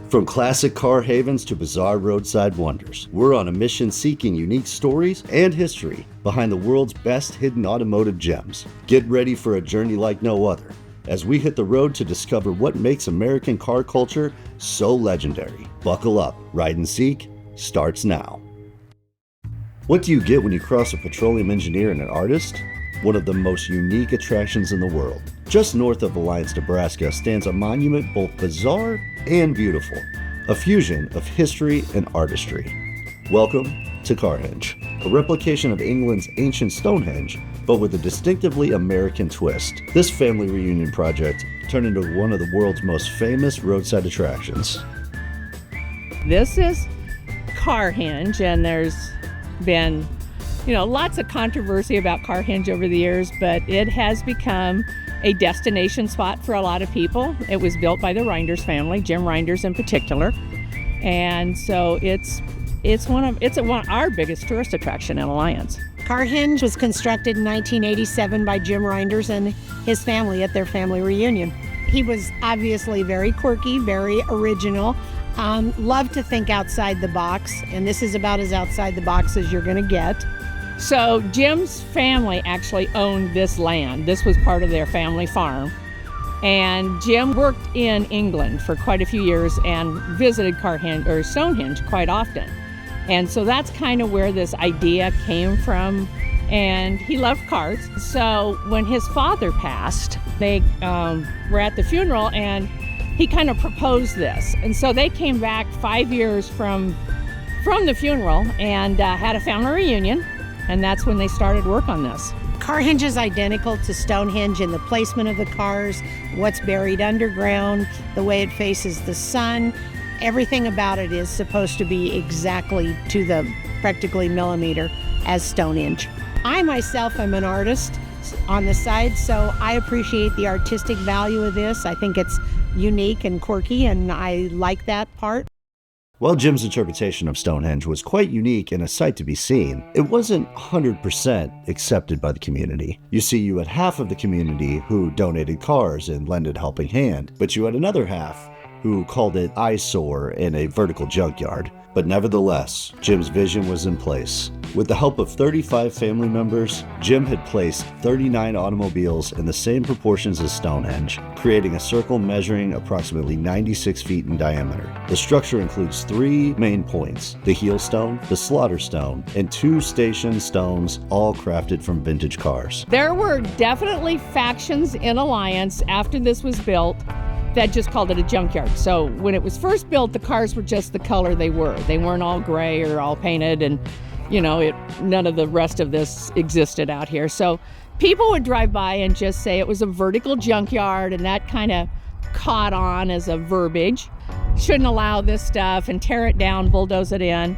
From classic car havens to bizarre roadside wonders, we're on a mission seeking unique stories and history behind the world's best hidden automotive gems. Get ready for a journey like no other as we hit the road to discover what makes American car culture so legendary. Buckle up, Ride and Seek starts now. What do you get when you cross a petroleum engineer and an artist? One of the most unique attractions in the world. Just north of Alliance, Nebraska stands a monument both bizarre and beautiful, a fusion of history and artistry. Welcome to Carhenge, a replication of England's ancient Stonehenge, but with a distinctively American twist. This family reunion project turned into one of the world's most famous roadside attractions. This is Carhenge, and there's been lots of controversy about Carhenge over the years, but it has become a destination spot for a lot of people. It was built by the Reinders family, Jim Reinders in particular, and so it's one of our biggest tourist attraction in Alliance. Carhenge was constructed in 1987 by Jim Reinders and his family at their family reunion. He was obviously very quirky, very original, loved to think outside the box, and this is about as outside the box as you're going to get. So Jim's family actually owned this land. This was part of their family farm. And Jim worked in England for quite a few years and visited Carhenge or Stonehenge quite often. And so that's kind of where this idea came from. And he loved cars. So when his father passed, they were at the funeral and he kind of proposed this. And so they came back 5 years from the funeral and had a family reunion. And that's when they started work on this. Carhenge is identical to Stonehenge in the placement of the cars, what's buried underground, the way it faces the sun. Everything about it is supposed to be exactly to the practically millimeter as Stonehenge. I myself am an artist on the side, so I appreciate the artistic value of this. I think it's unique and quirky, and I like that part. While Jim's interpretation of Stonehenge was quite unique and a sight to be seen, it wasn't 100% accepted by the community. You see, you had half of the community who donated cars and lended a helping hand, but you had another half who called it eyesore and a vertical junkyard. But nevertheless, Jim's vision was in place. With the help of 35 family members, Jim had placed 39 automobiles in the same proportions as Stonehenge, creating a circle measuring approximately 96 feet in diameter. The structure includes 3 main points: the heel stone, the slaughter stone, and 2 station stones, all crafted from vintage cars. There were definitely factions in Alliance after this was built that just called it a junkyard. So when it was first built, the cars were just the color they were. They weren't all gray or all painted, and none of the rest of this existed out here. So people would drive by and just say it was a vertical junkyard, and that kind of caught on as a verbiage. Shouldn't allow this stuff and tear it down, bulldoze it in.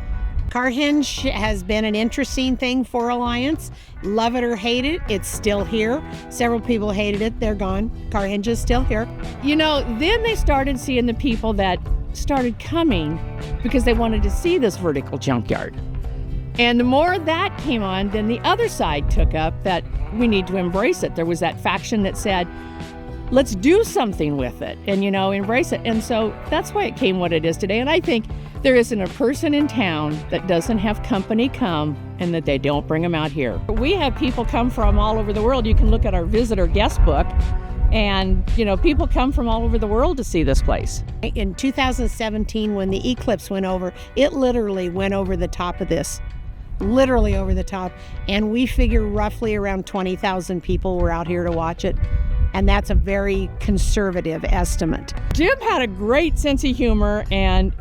Carhenge has been an interesting thing for Alliance. Love it or hate it, it's still here. Several people hated it, they're gone. Carhenge is still here. Then they started seeing the people that started coming because they wanted to see this vertical junkyard. And the more that came on, then the other side took up that we need to embrace it. There was that faction that said, let's do something with it and, embrace it. And so that's why it came what it is today. And I think there isn't a person in town that doesn't have company come and that they don't bring them out here. We have people come from all over the world. You can look at our visitor guest book and, people come from all over the world to see this place. In 2017, when the eclipse went over, it literally went over the top of this. Literally over the top. And we figure roughly around 20,000 people were out here to watch it. And that's a very conservative estimate. Jim had a great sense of humor, and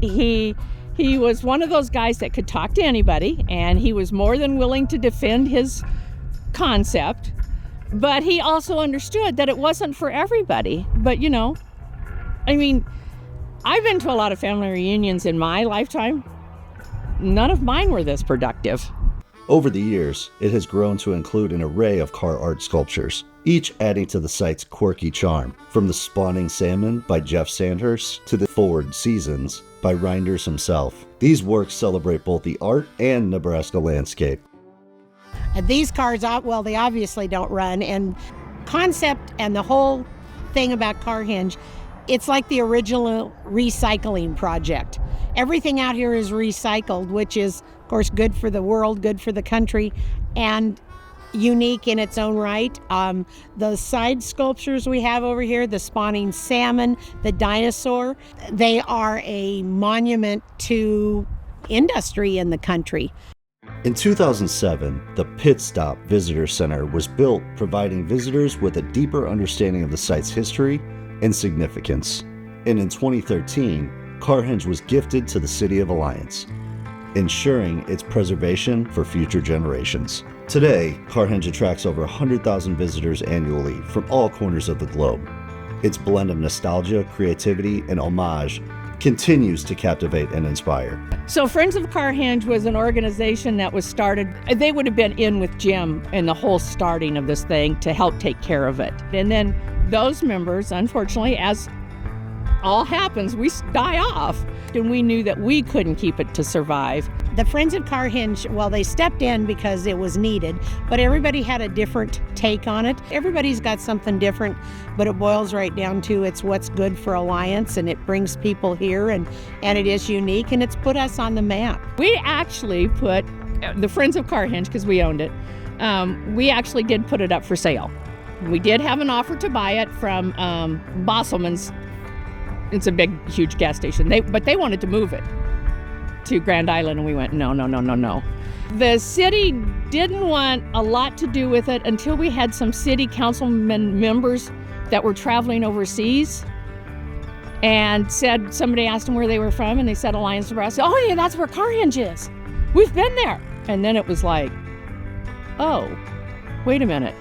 he was one of those guys that could talk to anybody, and he was more than willing to defend his concept, but he also understood that it wasn't for everybody. But I've been to a lot of family reunions in my lifetime. None of mine were this productive. Over the years, it has grown to include an array of car art sculptures, each adding to the site's quirky charm, from the Spawning Salmon by Jeff Sandhurst to the Forward Seasons by Reinders himself. These works celebrate both the art and Nebraska landscape. These cars, they obviously don't run, and concept and the whole thing about Carhenge It's like the original recycling project. Everything out here is recycled, which is, of course, good for the world, good for the country, and unique in its own right. The side sculptures we have over here, the spawning salmon, the dinosaur, they are a monument to industry in the country. In 2007, the Pit Stop Visitor Center was built, providing visitors with a deeper understanding of the site's history and significance. And in 2013, Carhenge was gifted to the City of Alliance, ensuring its preservation for future generations. Today, Carhenge attracts over 100,000 visitors annually from all corners of the globe. Its blend of nostalgia, creativity, and homage continues to captivate and inspire. So Friends of Carhenge was an organization that was started, they would have been in with Jim in the whole starting of this thing to help take care of it. And then those members, unfortunately, as all happens, we die off. And we knew that we couldn't keep it to survive. The Friends of Carhenge, well, they stepped in because it was needed, but everybody had a different take on it. Everybody's got something different, but it boils right down to it's what's good for Alliance, and it brings people here, and it is unique, and it's put us on the map. We actually put the Friends of Carhenge, because we owned it, we actually did put it up for sale. We did have an offer to buy it from Bosselman's. It's a big, huge gas station. But they wanted to move it to Grand Island, and we went, no. The city didn't want a lot to do with it until we had some city councilman members that were traveling overseas and somebody asked them where they were from, and they said Alliance, Nebraska. Oh, yeah, that's where Carhenge is. We've been there. And then it was like, oh, wait a minute.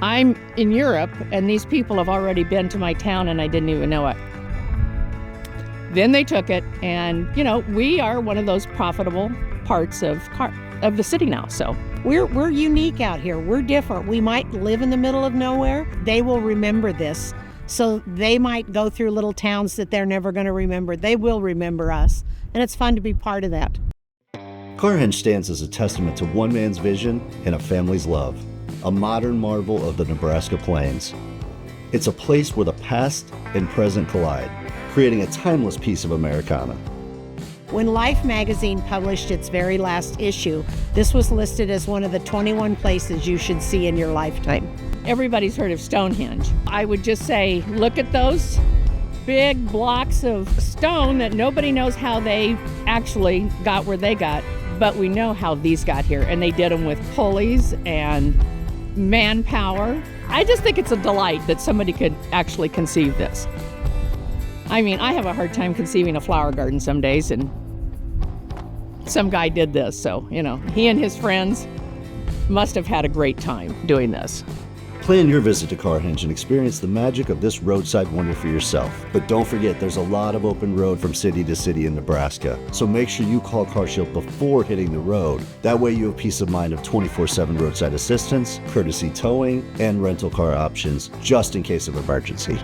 I'm in Europe, and these people have already been to my town, and I didn't even know it. Then they took it, and we are one of those profitable parts of the city now. So we're unique out here. We're different. We might live in the middle of nowhere. They will remember this, so they might go through little towns that they're never going to remember. They will remember us, and it's fun to be part of that. Carhenge stands as a testament to one man's vision and a family's love, a modern marvel of the Nebraska plains. It's a place where the past and present collide, creating a timeless piece of Americana. When Life magazine published its very last issue, this was listed as one of the 21 places you should see in your lifetime. Everybody's heard of Stonehenge. I would just say, look at those big blocks of stone that nobody knows how they actually got where they got, but we know how these got here, and they did them with pulleys and manpower. I just think it's a delight that somebody could actually conceive this. I mean, I have a hard time conceiving a flower garden some days, and some guy did this, so, he and his friends must have had a great time doing this. Plan your visit to Carhenge and experience the magic of this roadside wonder for yourself. But don't forget, there's a lot of open road from city to city in Nebraska, so make sure you call CarShield before hitting the road. That way you have peace of mind of 24/7 roadside assistance, courtesy towing, and rental car options just in case of emergency.